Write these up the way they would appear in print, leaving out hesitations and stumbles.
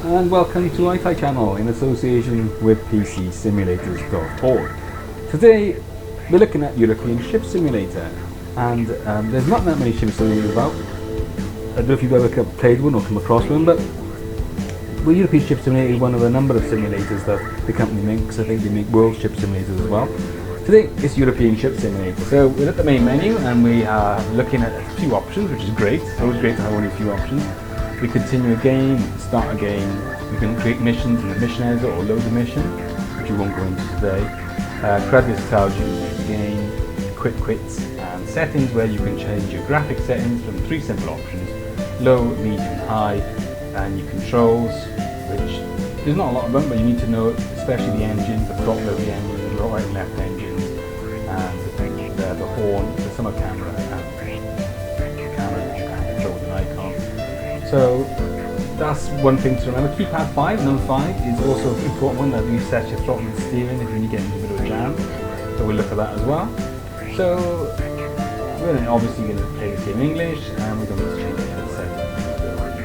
and welcome to iFi channel in association with PCSimulators.org. Today we're looking at European Ship Simulator, and there's not that many ship simulators about. I don't know if you've ever played one or come across one, but European Ship Simulator is one of a number of simulators that the company makes. I think they make World Ship Simulators as well. Today it's European Ship Simulator. So we're at the main menu and we are looking at a few options, which is great. It's always great to have only a few options. We continue a game, we can start a game, we can create missions in the mission editor or load the mission, which we won't go into today. Credits tells you the game, quick quits, and settings where you can change your graphic settings from three simple options: low, medium, high, and your controls, which there's not a lot of them, but you need to know, especially the engines, the throttle of the engines, the right and left engines, and the horn, the summer camera, which you can control with an icon. So that's one thing to remember. Keypad 5, number 5, is also an important one, that you set your throttle and steering if you get into a bit of a jam. So we'll look at that as well. So we're obviously going to play this game in English, and we're going to change the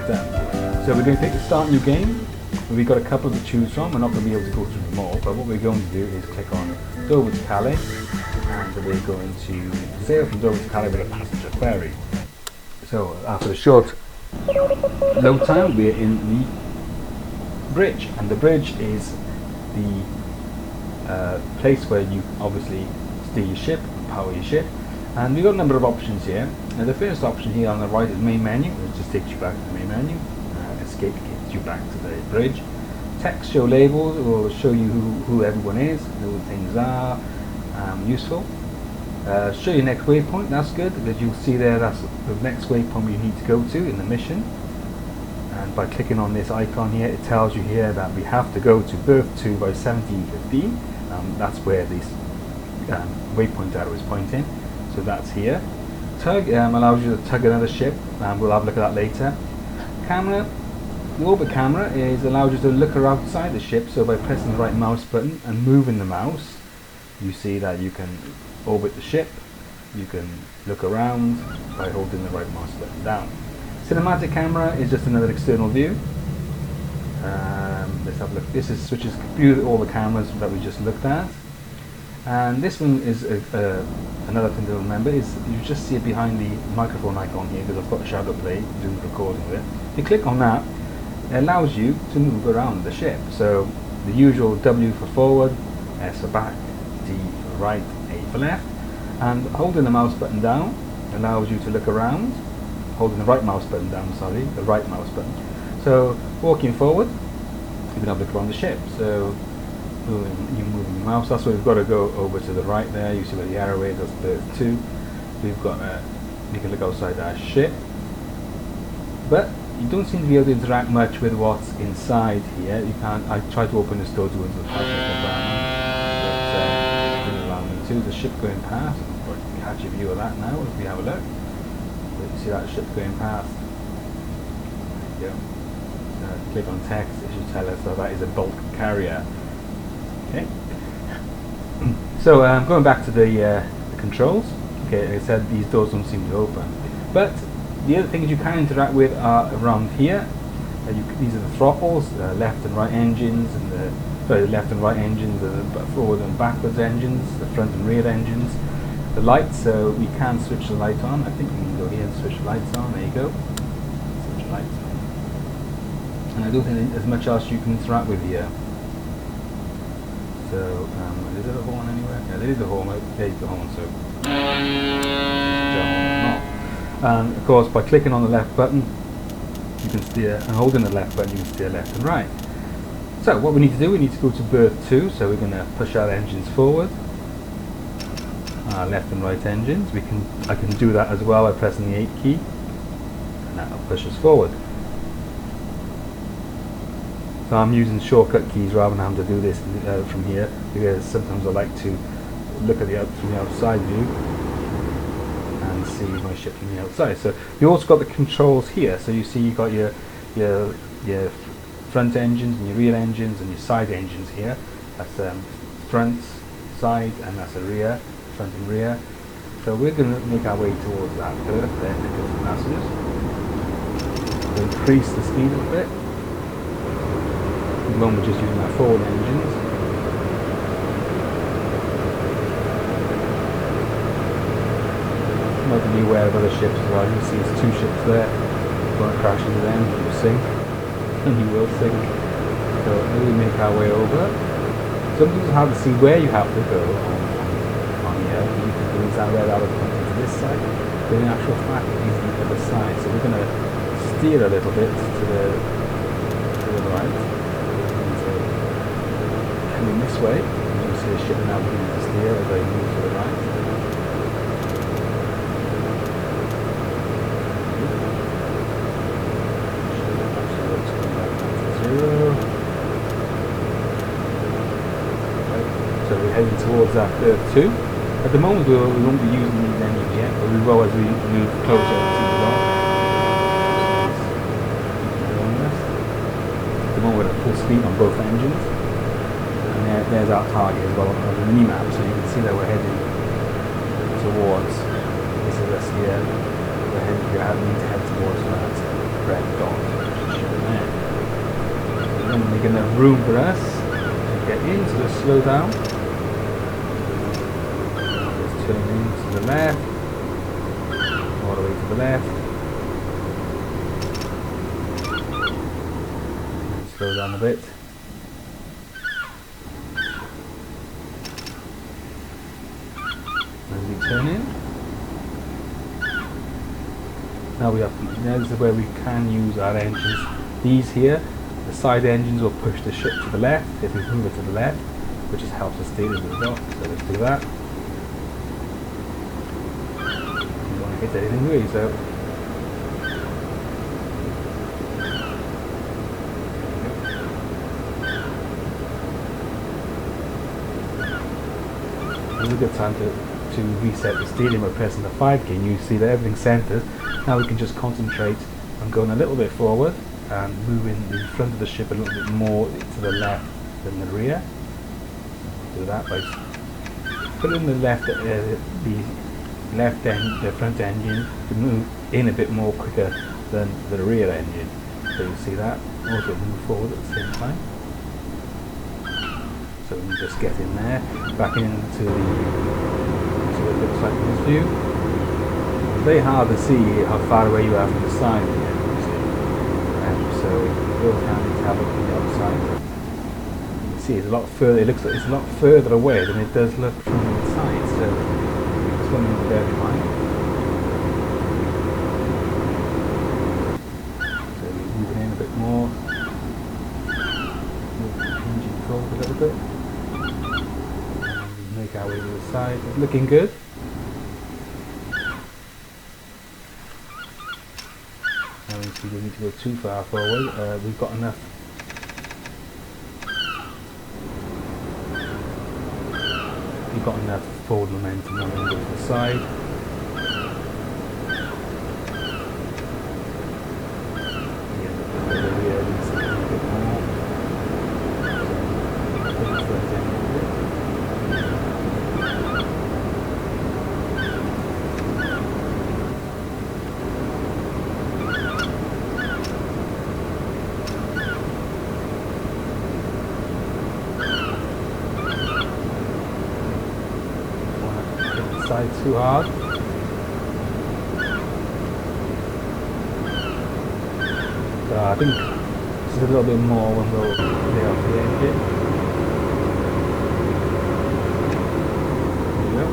settings. So we're going to take the start new game. We've got a couple to choose from. We're not going to be able to go through them all, but what we're going to do is click on Dover to Calais, and we're going to sail from Dover to Calais with a passenger ferry. So after a short load time, we're in the bridge, and the bridge is the place where you obviously steer your ship and power your ship. And we've got a number of options here. Now the first option here on the right is main menu, which just takes you back to the main menu. Escape takes you back to the bridge. Text show labels will show you who everyone is, who things are, useful. Show your next waypoint, that's good, because you'll see there that's the next waypoint you need to go to in the mission. And by clicking on this icon here, it tells you here that we have to go to berth 2 by 17:15. That's where this waypoint arrow is pointing, so that's here. Tug allows you to tug another ship, and we'll have a look at that later. Camera, the orbit camera allows you to look outside the ship, so by pressing the right mouse button and moving the mouse, you see that you can orbit the ship, you can look around by holding the right mouse button down. Cinematic camera is just another external view. Let's have a look. This switches all the cameras that we just looked at. And this one is another thing to remember, is you just see it behind the microphone icon here, because I've got a shadow play doing the recording with it. If you click on that, it allows you to move around the ship. So the usual W for forward, S for back, D for right, A for left, and holding the mouse button down allows you to look around. Holding the right mouse button down, the right mouse button. So walking forward, you can have a look around the ship. So you're moving the mouse, that's where we've got to go over to the right there. You see where the arrow is, that's berth 2. We've got you can look outside our ship, but you don't seem to be able to interact much with what's inside here. You can't. I tried to open this door to go into the passenger environment, but didn't allow me to. There's a ship going past. We'll catch a view of that now if we have a look. So you see that ship going past. There you go. Click on text, it should tell us that that is a bulk carrier. Okay. So going back to the controls. Okay, like I said, these doors don't seem to open, but the other things you can interact with are around here. These are the throttles, the left and right engines, and the left and right engines, the forward and backwards engines, the front and rear engines. The lights, so we can switch the light on. I think we can go here and switch the lights on. There you go. Switch the lights on. And I don't think there's much else you can interact with here. So, is there a horn anywhere? Yeah, there is a horn. There's the horn. So, and of course, by clicking on the left button, you can steer, and holding the left button, you can steer left and right. So, what we need to do, we need to go to berth 2. So we're going to push our engines forward. Our left and right engines. I can do that as well by pressing the 8 key, and that'll push us forward. So I'm using shortcut keys rather than having to do this from here, because sometimes I like to look at from the outside view and see my ship from the outside. So you also got the controls here. So you see you got your front engines and your rear engines and your side engines here. That's front, side, and that's a rear, front and rear. So we're going to make our way towards that berth there, because the passengers. Increase the speed a bit. At the moment we're just using our forward engines. Not to be aware of other ships as well. You can see there's 2 ships there. If you want to crash into them, you'll sink. And you will sink. So as we make our way over, sometimes it's hard to see where you have to go on here. You can use that red arrow pointing to this side, but in actual fact it needs to be the other side. So we're going to steer a little bit to the right. So coming this way, you can see a ship now beginning to steer as I move to the right. So we're heading towards that curve 2. At the moment we won't be using these engines yet, but we will as we move closer to the rock. At the moment we're at full speed on both engines. And there's our target as well on the mini-map, so you can see that we're heading towards, this is us here, we need to head towards that red dot, which is shown there. So then we're making enough room for us to get in, so just slow down. Turn in to the left, all the way to the left, and slow down a bit. As we turn in, now this is where we can use our engines. These here, the side engines will push the ship to the left if we move it to the left, which just helps us steer as well. So let's do that. Hit anything really, so it's a good time to reset the steering by pressing the 5 key, and you see that everything's centered. Now we can just concentrate on going a little bit forward and moving the front of the ship a little bit more to the left than the rear. Do that by putting the the front engine to move in a bit more quicker than the rear engine. So you see that also move forward at the same time. So we just get in there, back into the, so it looks like in this view. It's very hard to see how far away you are from the side here, you see. So you'll have to have a look on the outside. You can see it's a lot further. It looks like it's a lot further away than it does look from the side. So something to bear in mind. So we're moving in a bit more. Move the engine forward a little bit. And make our way to the side. It's looking good. Now we see we don't need to go too far forward. We've got enough. We've got enough forward momentum now to the side. Too hard. So I think this is a little bit more when we'll clear off the engine. There we go.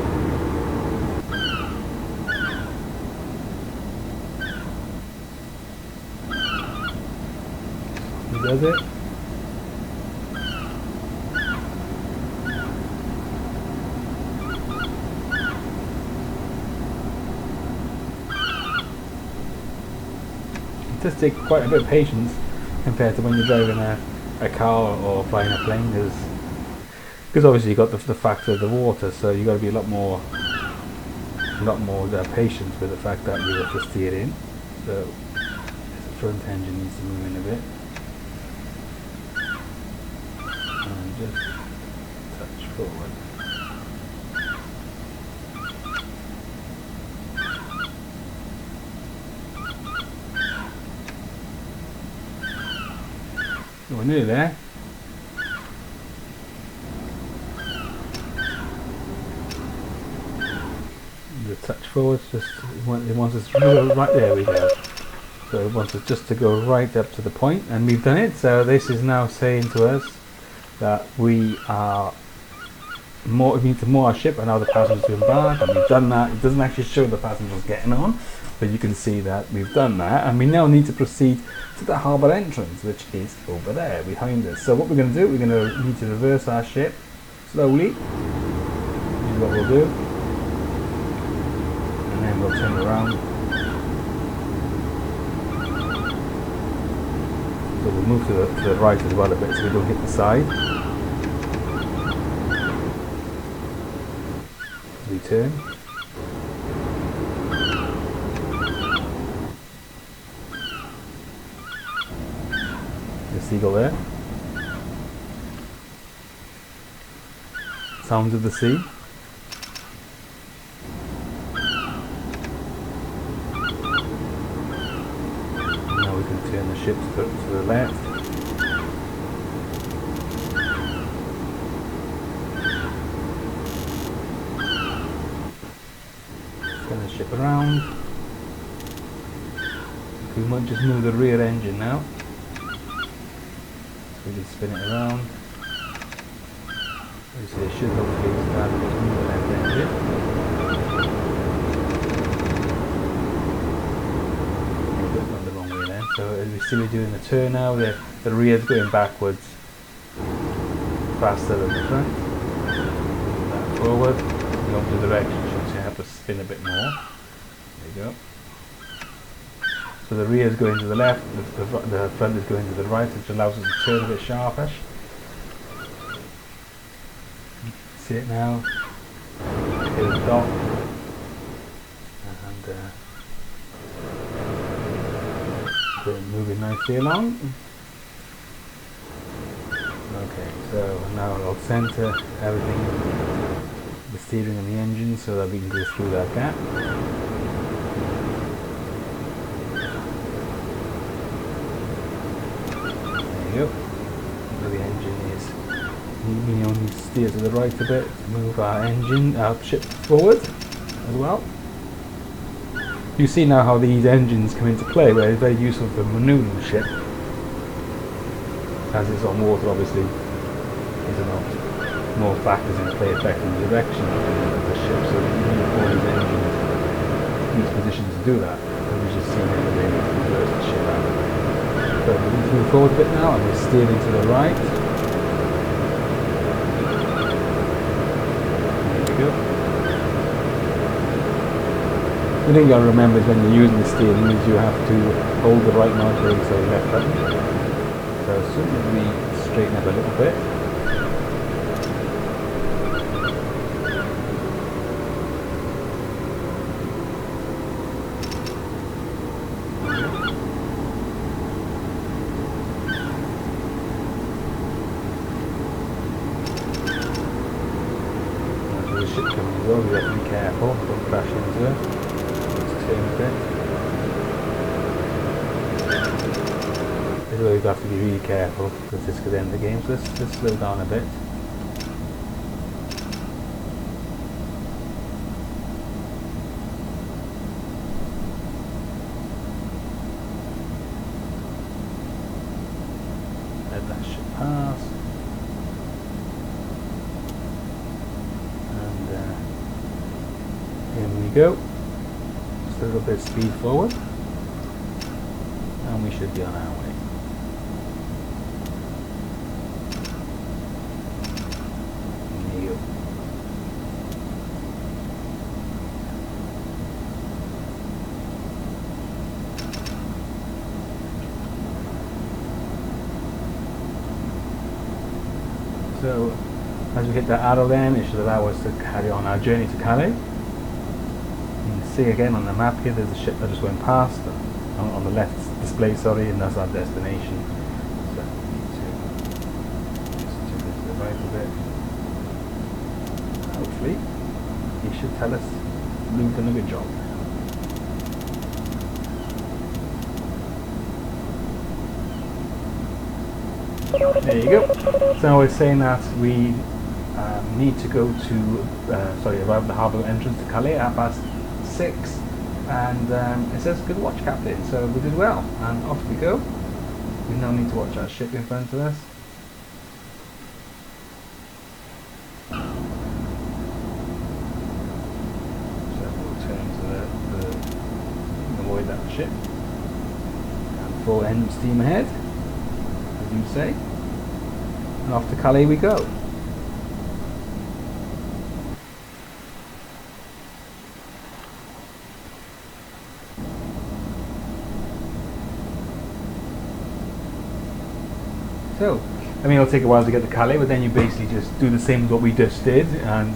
He does it. It does take quite a bit of patience compared to when you're driving a car or flying a plane, because obviously you've got the factor of the water, so you've got to be a lot more patient with the fact that you have to steer in. So the front engine needs to move in a bit, and just touch forward. We're nearly there. a touch forward. Just it wants us to go right there. We go. So it wants us just to go right up to the point, and we've done it. So this is now saying to us that we need to moor our ship and allow the passengers to embark, and we've done that. It doesn't actually show the passengers getting on, but you can see that we've done that, and we now need to proceed to the harbour entrance, which is over there behind us. So what we're going to do, we're going to need to reverse our ship slowly. This is what we'll do, and then we'll turn around. So we'll move to the right as well a bit so we don't hit the side. We turn. The seagull there. Sounds of the sea. Now we can turn the ship to the left. Turn the ship around. We might just move the rear engine now. We can spin it around. Obviously it should hopefully start to move the left engine. It's not the wrong way then. So as we see we're doing the turn now, the rear's going backwards faster than the front. Move that forward. In the opposite direction, so you have to spin a bit more. There you go. So the rear is going to the left, the front is going to the right, which allows us to turn a bit sharpish. See it now. Hit the dock. And we're moving nicely along. Okay, so now I'll center everything, the steering and the engine, so that we can go through that gap. So the engine is, we only steer to the right a bit to move our ship forward as well. You see now how these engines come into play, where it's very useful for manoeuvring the ship. As it's on water, obviously, there's a lot more factors in play affecting the direction of the ship, so you need all these engines in each position to do that. And we just see how they reverse the ship out. So we need to move forward a bit now, and we're steering to the right. There we go. The thing you got to remember is when you're using the steering is you have to hold the right mouse brake, so left button. So as soon as we straighten up a little bit, ship coming as well, we have to be careful, don't crash into it. Let's turn a bit. This is where we have to be really careful because this could end the game, so let's just slow down a bit. Let that ship pass. Here we go. Just a little bit of speed forward, and we should be on our way. There you go. So, as we hit that arrow then, it should allow us to carry on our journey to Calais. See again on the map here, there's a ship that just went past on the left display, sorry, and that's our destination. So we need to just turn it to the right a bit. Hopefully, he should tell us we've done a good job. There you go. So I was saying that we need to go to, arrive at the harbour entrance to Calais at 6, and it says good watch, Captain. So we did well, and off we go. We now need to watch our ship in front of us. So we'll turn to the avoid that ship, and full end steam ahead, as you say, and off to Calais we go. So, I mean, it'll take a while to get to Calais, but then you basically just do the same as what we just did, and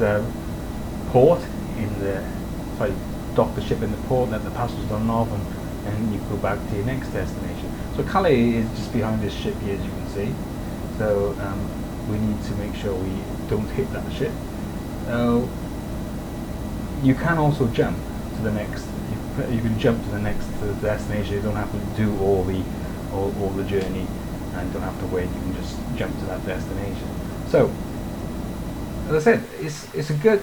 port in the, sorry, dock the ship in the port, let the passengers on and off, and you go back to your next destination. So Calais is just behind this ship here, as you can see. So we need to make sure we don't hit that ship. You can also jump to the next. You can jump to the next destination. You don't have to do all the journey, and don't have to wait. You can just jump to that destination. So, as I said, it's a good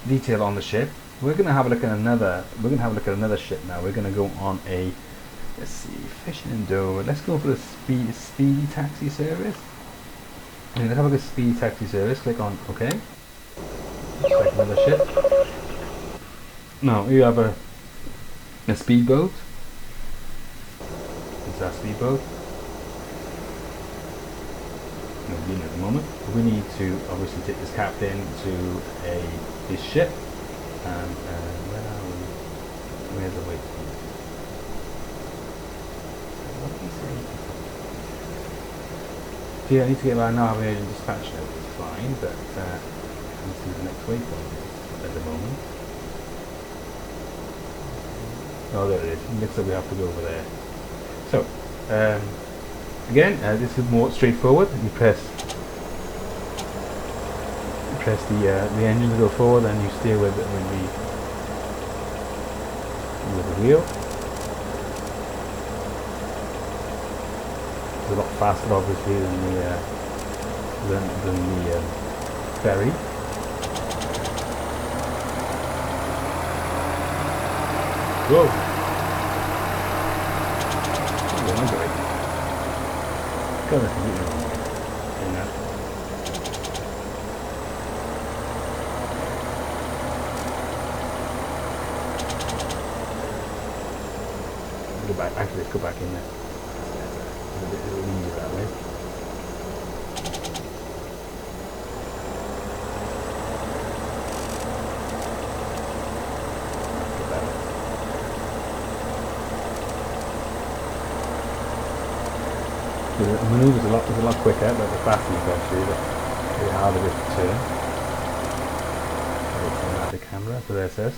detail on the ship. We're going to have a look at another. We're going to have a look at another ship now. We're going to go on a, let's see, fishing in Dover. Let's go for the speedy taxi service. And let's have a look at speedy taxi service. Click on OK. Select another ship. Now you have a speedboat. Our speedboat. No at the moment. We need to obviously take this captain to his ship. And where are we? Where's the wait point? What did he say? Yeah, I need to get by now. Have an urgent dispatch note. It's fine, but let's see the next waypoint is at the moment. Oh, there it is. It looks like we have to go over there. So, again, this is more straightforward. You press the engine to go forward, and you steer with the wheel. It's a lot faster, obviously, than the ferry. Whoa! Go in that. Go back. Actually, let's go back in there. It's a bit easier that way. The manoeuvre is a lot quicker, but the faster you go through, the harder it is to turn. I'll turn out the camera, so there it says.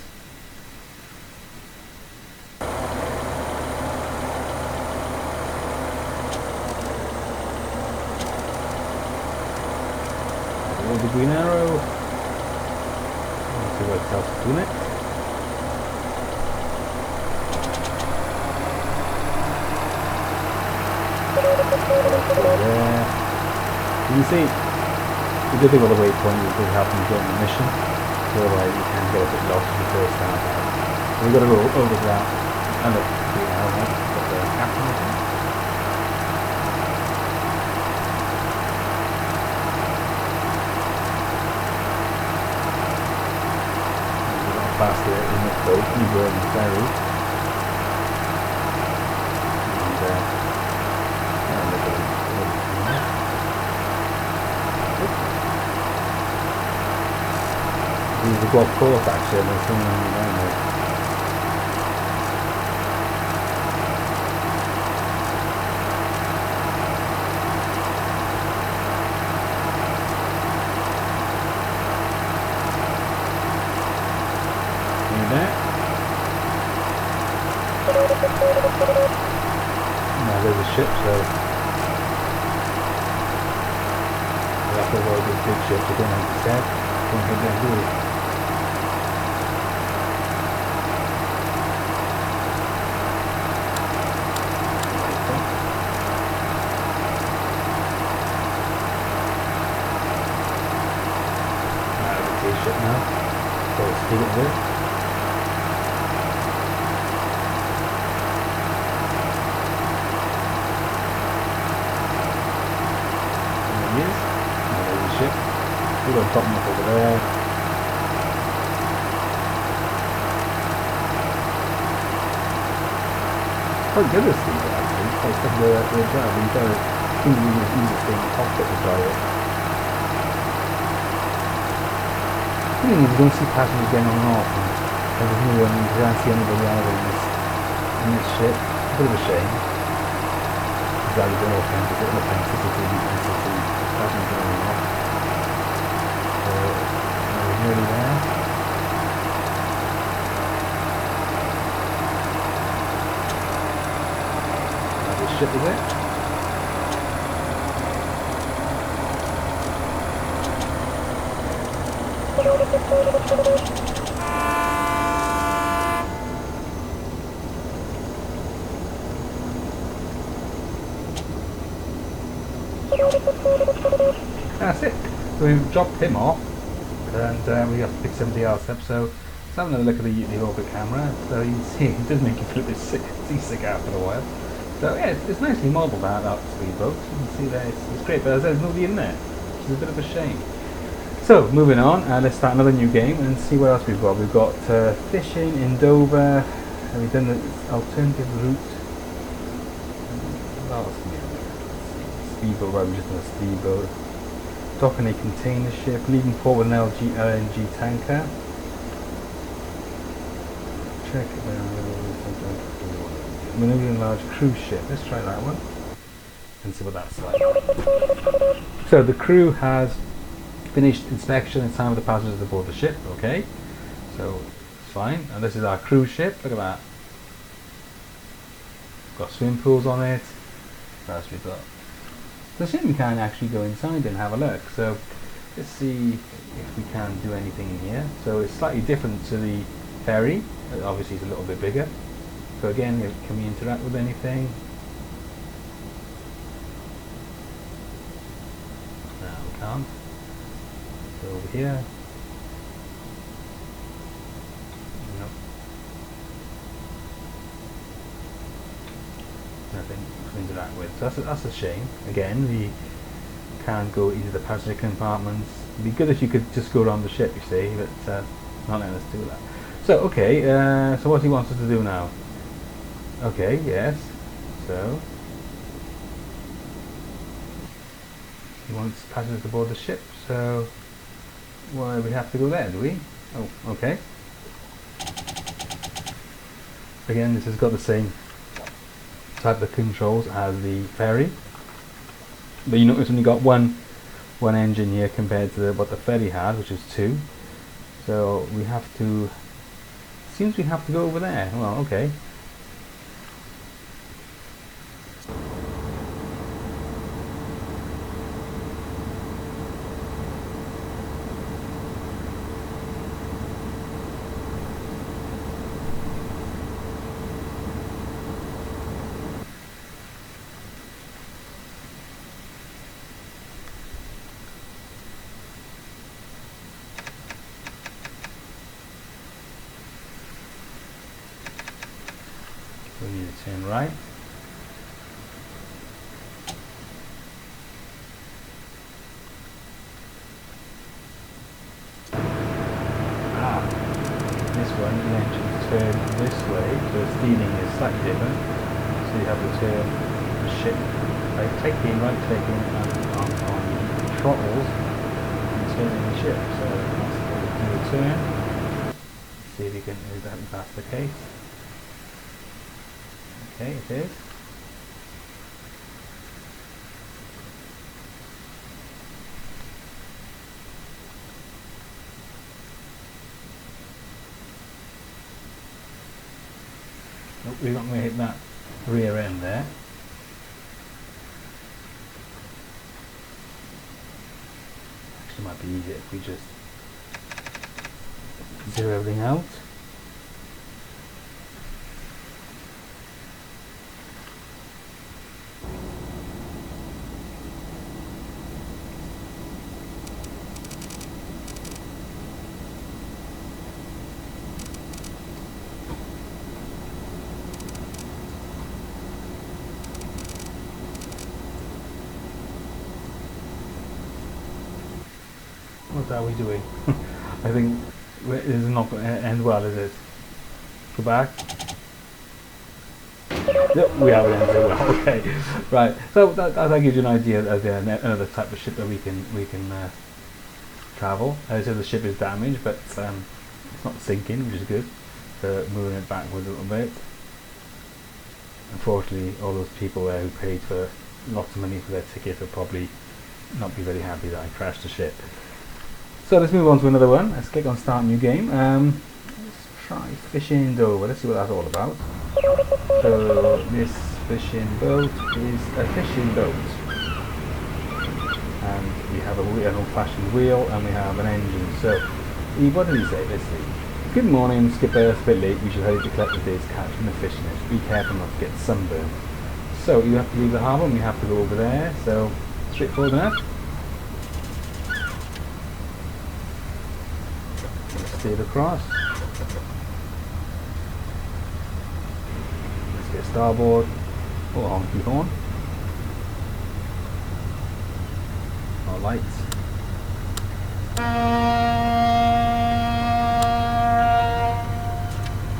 Hold the green arrow. Let's see what it tells us to do next. There. You see, the good thing about the waypoint is it helps you get on the mission, so otherwise you can get a bit lost in the first time. So we've got to go over that and look the arrow, but the captain is in. A lot faster in this boat than you were in the ferry. This is the golf course actually, and there's someone around there. See that? Now there's a ship, so we'll have to avoid these big ships. I don't know what to say. Don't hit them, do we? Ship now. So it's Take it away. There he is. Oh, there's the ship. We've got a bottom up over there. Quite good at Speedboat actually. It's quite stuff the drive. You've got to think you just use this thing in the cockpit to drive it. The thing is, you don't see passengers getting on and off, and there's no one, you can't see anybody either in this ship. It's a bit of a shame. It's like a bit of authenticity, passengers getting on and off. So, we're nearly there. Ship is it? That's it. So we've dropped him off, and we have to pick somebody else up. So let's have another look at the orbit camera. So you can see it does make you feel a bit seasick after a while. So yeah, it's nicely modelled that Speedboat. You can see there, it's great, but there's nobody in there, which is a bit of a shame. So moving on, let's start another new game and see what else we've got. We've got fishing in Dover. Have we done the alternative route? What else can we do? Speedboat, right? We just done a speedboat. Docking a container ship, leaving port with an LNG tanker. Check it out. Maneuvering large cruise ship. Let's try that one and see what that's like. So the crew has finished inspection and time of the passengers aboard the ship. Okay, so it's fine. And this is our cruise ship. Look at that. Got swimming pools on it. What else we got? So we can actually go inside and have a look. So let's see if we can do anything in here. So it's slightly different to the ferry. Obviously, it's a little bit bigger. So again, can we interact with anything? No, we can't. So over here. Nope. Nothing to interact with. So that's a shame. Again, we can't go into the passenger compartments. It'd be good if you could just go around the ship, you see, but not letting us do that. So okay, so what he wants us to do now? Okay, yes, so he wants passengers aboard the ship, so why we have to go there, do we? Oh, okay. Again, this has got the same type of controls as the ferry, but you notice when you got one engine here compared to what the ferry had, which is two. So we have to, seems we have to go over there. Well, okay. We need to turn right. This one, the engine turn this way, so the steering is slightly different. So you have to turn the ship by clicking, right clicking on the throttles and turning the ship. So that's how we do the turn. See if you can, if that's the case. Okay, it is. Nope, we're not going to hit that rear end there. Actually, it might be easier if we just zero everything out. What are we doing? I think this is not going to end well, is it? Go back. Yep, we have it ended well. Okay, right. So that gives you an idea of another type of ship that we can travel. As I said, the ship is damaged, but it's not sinking, which is good. So moving it backwards a little bit. Unfortunately, all those people there who paid for lots of money for their ticket will probably not be very happy that I crashed the ship. So let's move on to another one. Let's click on Start New Game. Let's try Fishing Dover. Let's see what that's all about. So this fishing boat is a fishing boat, and we have an old-fashioned wheel and we have an engine. So what did he say? Let's see. Good morning, skipper. It's a bit late. We should hurry to collect the day's catch from the fishing net. Be careful not to get sunburned. So you have to leave the harbour and we have to go over there. So straightforward enough. Let's steer across. Let's get starboard. Oh, honky horn. Our lights.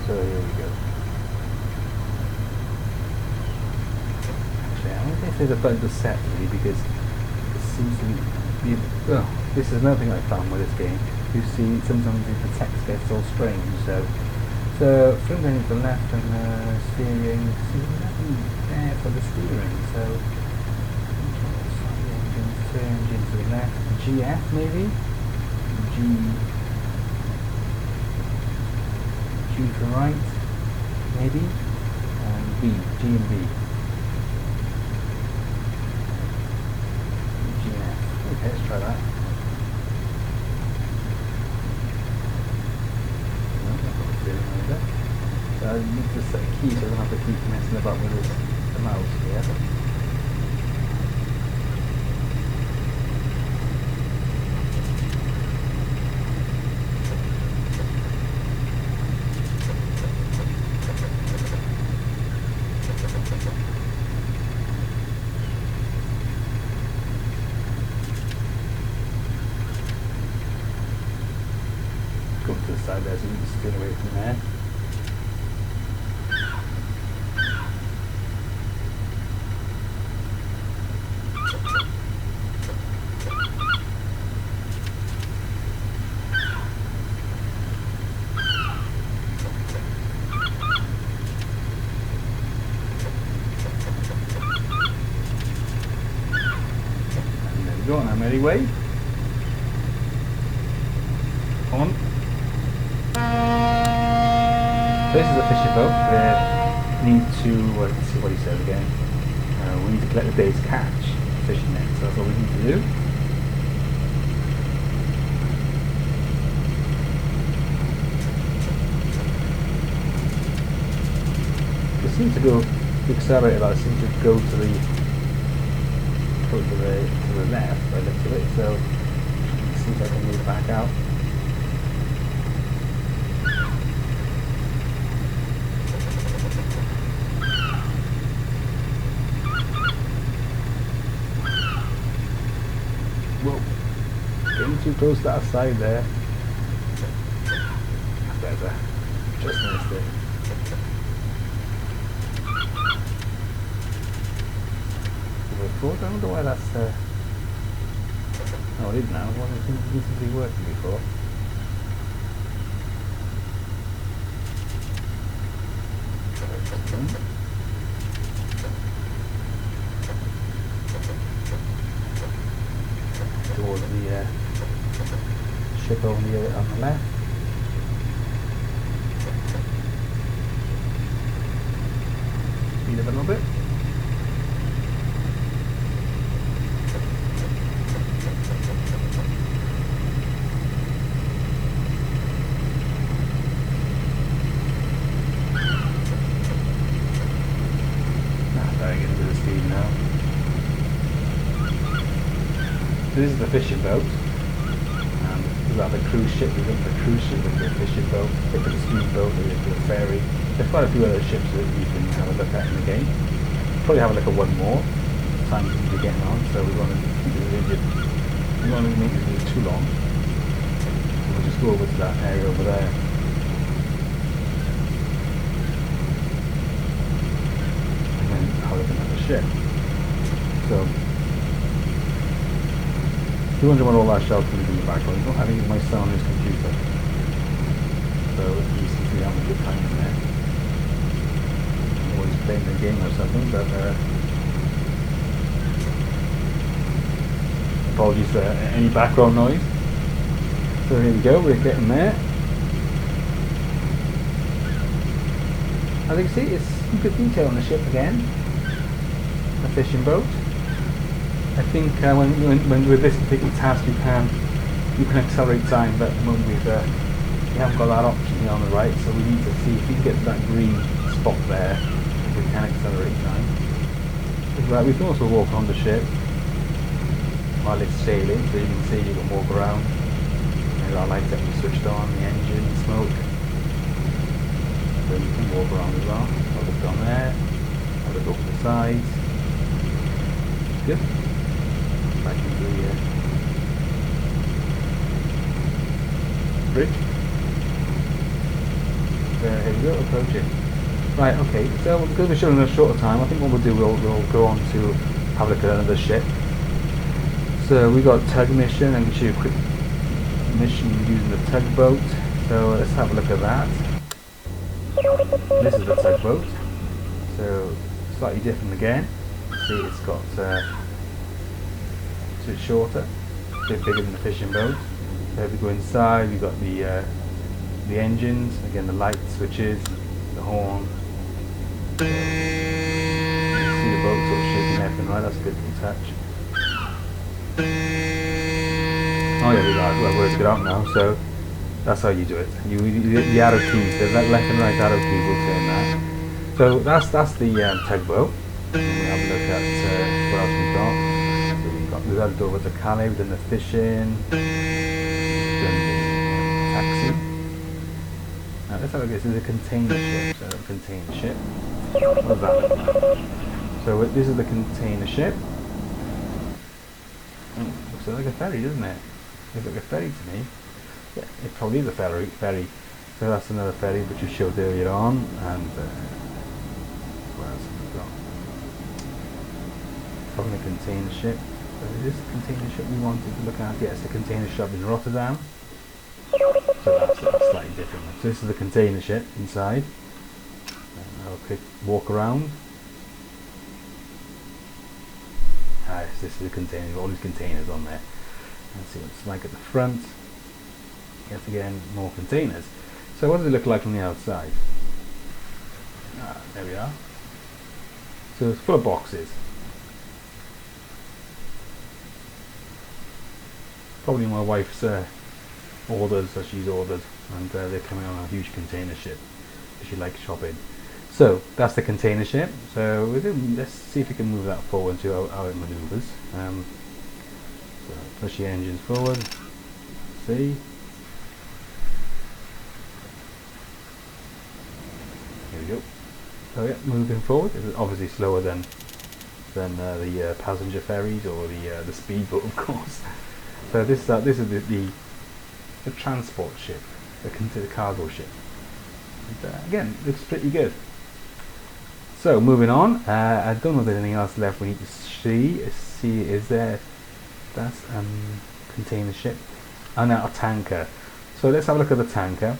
So here we go. Actually, I don't think there's a button to set really, because it seems to be. Well, this is another thing I found with this game. You see, sometimes the text gets all strange. So front end to the left and steering. See, nothing there for the steering. So engine to the left. GF maybe. G to right, maybe, and B, G and B. G and F. Okay, let's try that. No, that's not steering either. So I need to set a key so I don't have to keep messing about with the mouse here. Go to the side there so we can steer away from there. And there we go, and I'm anyway. On. So this is a fishing boat. We need to, let's see what he says again. We need to collect the day's catch, fishing net. So that's what we need to do. It seems to go, the accelerator light seems to go to the left by the looks of it. So it seems like I can move back out. Whoa, getting too close to that side there. That's better. Just missed it. Before, I don't know why that's. Oh, it is now. It wasn't recently working before. Towards the ship on the left. Speed up a little bit. So this is the fishing boat. We've got the cruise ship, we've got the cruise ship, we've got the fishing boat, we've got the speedboat, we've got the ferry. There's quite a few other ships that you can have a look at in the game. Probably have a look at one more. Time seems to be getting on, so we want to keep the video. We don't want to make the video too long. just go over to that area over there. And then have a look at the ship. So, if you wonder what all that shelter is in the background, I think it's my son on his computer. So you seem to be having a good time in there. Or he's playing the game or something, but apologies for any background noise. So here we go, we're getting there. As you can see, it's some good detail on the ship again. A fishing boat. I think when with this particular task you can accelerate time, but at the moment we haven't got that option here on the right, so we need to see if we can get to that green spot there, if we can accelerate time. Right, we can also walk on the ship while it's sailing, so you can see you can walk around. There's our lights that we switched on, the engine, smoke. So you can walk around as well. I'll look down there, I'll look over the sides. Good. Back into the bridge. Here we go, approaching. Right, okay, so because we're showing a shorter time, I think what we'll do, we'll go on to have a look at another ship. So we got tug mission, and show you a quick mission using the tugboat. So let's have a look at that. This is the tugboat. So slightly different again. See, it's got it's a bit shorter, a bit bigger than the fishing boat. So if we go inside, we've got the engines, again the light switches, the horn. You see the boat sort of shaking left and right, that's a good touch. Oh yeah, we've worked it out now, so that's how you do it. The arrow keys, the left and right arrow keys will turn that. So that's the tugboat. We'll have a look at what else we've got. So we've had over to Calais, we've done the fishing, we've done the taxi. Now let's have a look. This is a container ship. So a container ship. What does that look like? So this is the container ship. Oh, looks like a ferry, doesn't it? Looks like a ferry to me. Yeah, it probably is a ferry. So that's another ferry which we showed earlier on, and what else have we got? From the container ship. So is this the container ship we wanted to look at? Yes, the container ship in Rotterdam. So that's slightly different. So this is the container ship inside. And have a quick walk around. Yes, this is the container, all these containers on there. Let's see what it's like at the front. Yet again, more containers. So what does it look like from the outside? There we are. So it's full of boxes. Probably my wife's orders that she's ordered, and they're coming on a huge container ship. She likes shopping. So that's the container ship. So let's see if we can move that forward and see how it manoeuvres. So push the engines forward. See. Here we go. So yeah, moving forward. It's obviously slower than the passenger ferries or the speedboat, of course. So this is the transport ship, the cargo ship. And, again, looks pretty good. So moving on, I don't know if there's anything else left we need to see. Is there? That's container ship, and now a tanker. So let's have a look at the tanker.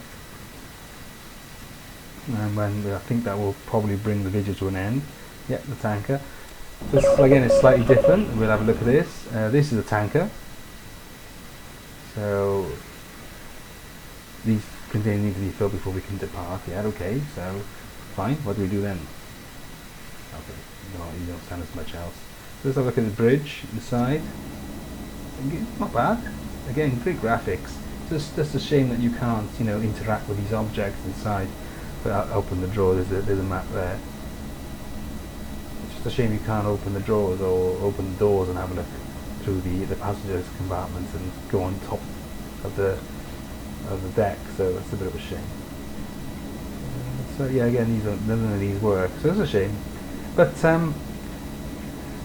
And I think that will probably bring the video to an end. Yeah, the tanker. This again is slightly different. We'll have a look at this. This is a tanker. So these containers need to be filled before we can depart. Yeah, okay. So fine. What do we do then? Okay, no, you don't stand as much else. So let's have a look at the bridge inside. Not bad. Again, great graphics. Just a shame that you can't, interact with these objects inside. But I'll open the drawer. There's a map there. It's just a shame you can't open the drawers or open the doors and have a look through the passengers compartments and go on top of the deck. So that's a bit of a shame. So yeah, again, none of these work. So it's a shame. But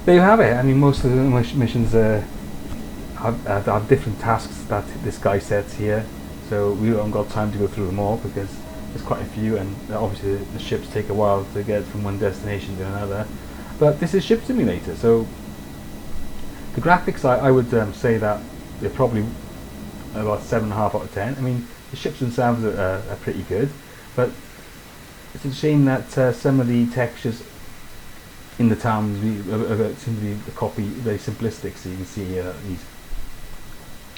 there you have it. I mean, most of the missions have different tasks that this guy sets here. so we haven't got time to go through them all because there's quite a few, and obviously the ships take a while to get from one destination to another. But this is Ship Simulator, so the graphics, I would say that they're probably about 7.5 out of 10. I mean, the ships themselves are pretty good, but it's a shame that some of the textures in the towns seem to be very simplistic. So you can see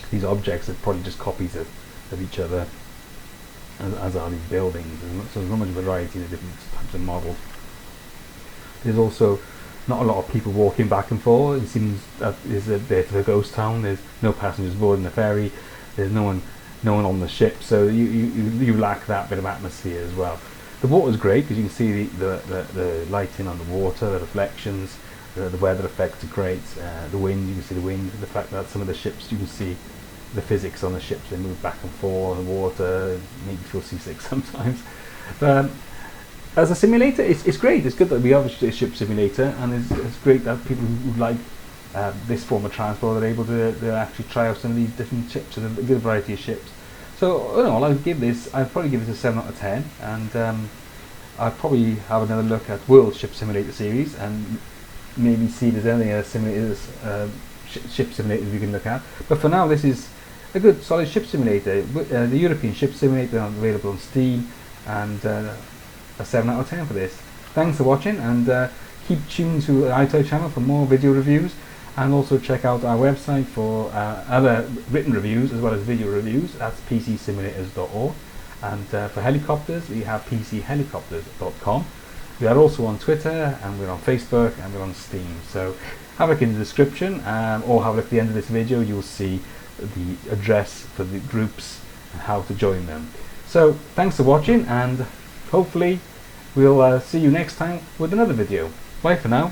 these objects are probably just copies of each other, as are these buildings. So there's not much variety in the different types of models. There's also not a lot of people walking back and forth. It seems that is a bit of a ghost town. There's no passengers boarding the ferry. There's no one on the ship. So you lack that bit of atmosphere as well. The water's great because you can see the lighting on the water, the reflections, the weather effects are great. The wind, you can see the wind. The fact that some of the ships, you can see the physics on the ships. They move back and forth. The water make you feel seasick sometimes. But as a simulator, it's great. It's good that we have a ship simulator, and it's great that people who like this form of transport are able to actually try out some of these different ships and a good variety of ships. So I'd probably give this a 7 out of 10, and I'll probably have another look at World Ship Simulator series and maybe see if there's any other ship simulators we can look at. But for now, this is a good solid ship simulator. The European Ship Simulator available on Steam, and a 7 out of 10 for this. Thanks for watching, and keep tuned to the iToy channel for more video reviews, and also check out our website for other written reviews as well as video reviews. That's pcsimulators.org, and for helicopters we have pchelicopters.com. We are also on Twitter, and we're on Facebook, and we're on Steam. So have a look in the description, or have a look at the end of this video. You'll see the address for the groups and how to join them. So thanks for watching, and hopefully we'll see you next time with another video. Bye for now.